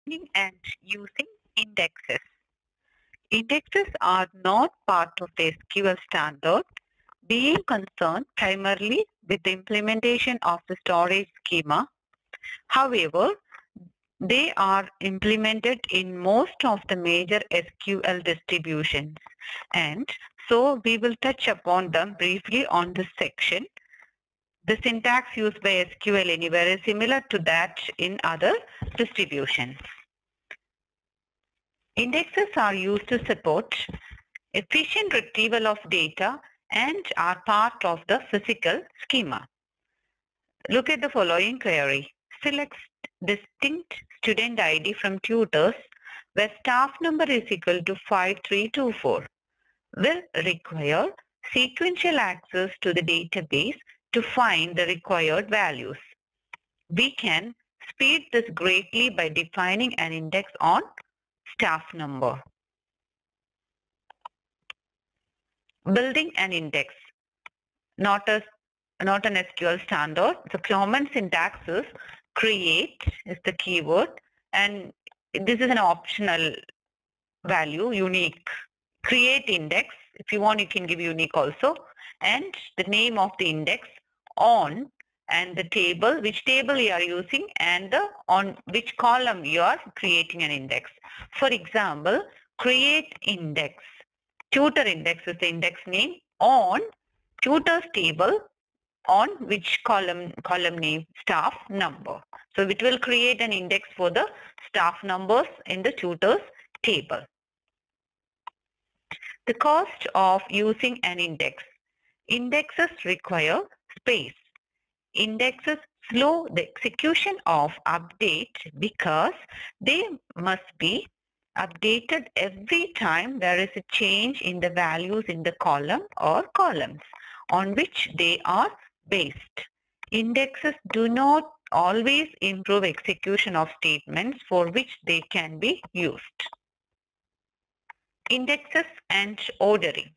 And using indexes. Indexes are not part of the SQL standard, being concerned primarily with the implementation of the storage schema. However, they are implemented in most of the major SQL distributions, and so we will touch upon them briefly on this section. The syntax used by SQL Anywhere is similar to that in other distributions. Indexes are used to support efficient retrieval of data and are part of the physical schema. Look at the following query. Select distinct student ID from tutors where staff number is equal to 5324. Will require sequential access to the database to find the required values. We can speed this greatly by defining an index on staff number. Building an index, not an SQL standard. The common syntax is create is the keyword, and this is an optional value, unique. Create index. If you want, you can give unique also. And the name of the index, on, and the table, which table you are using, and the on which column you are creating an index. For example, create index. Tutor index is the index name. On tutors table, on which column name, staff number. So it will create an index for the staff numbers in the tutors table. The cost of using an index. Indexes require space. Indexes slow the execution of update because they must be updated every time there is a change in the values in the column or columns on which they are based. Indexes do not always improve execution of statements for which they can be used. Indexes and ordering.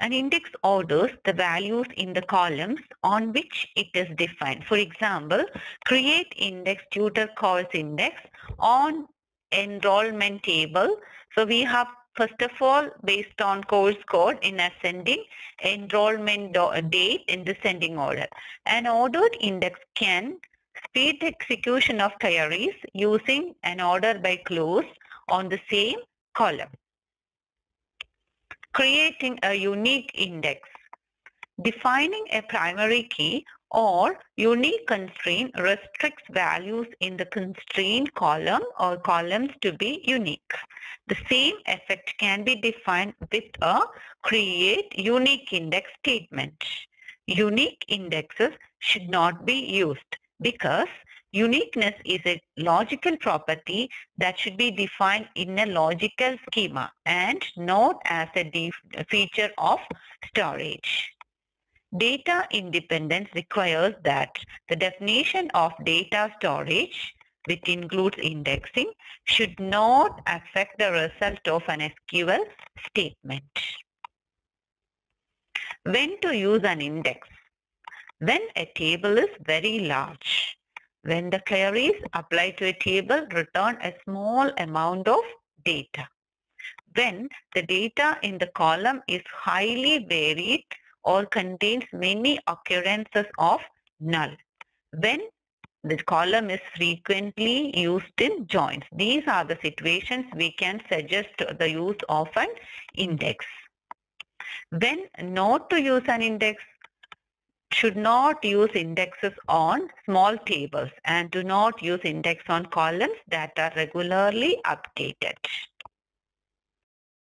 An index orders the values in the columns on which it is defined. For example, create index tutor course index on enrollment table. So we have, first of all, based on course code in ascending, enrollment date in descending order. An ordered index can speed the execution of queries using an order by clause on the same column. Creating a unique index. Defining a primary key or unique constraint restricts values in the constrained column or columns to be unique. The same effect can be defined with a create unique index statement. Unique indexes should not be used because uniqueness is a logical property that should be defined in a logical schema and not as a feature of storage. Data independence requires that the definition of data storage, which includes indexing, should not affect the result of an SQL statement. When to use an index? When a table is very large. When the queries applied to a table return a small amount of data. When the data in the column is highly varied or contains many occurrences of null. When the column is frequently used in joins. These are the situations we can suggest the use of an index. When not to use an index, should not use indexes on small tables and do not use index on columns that are regularly updated.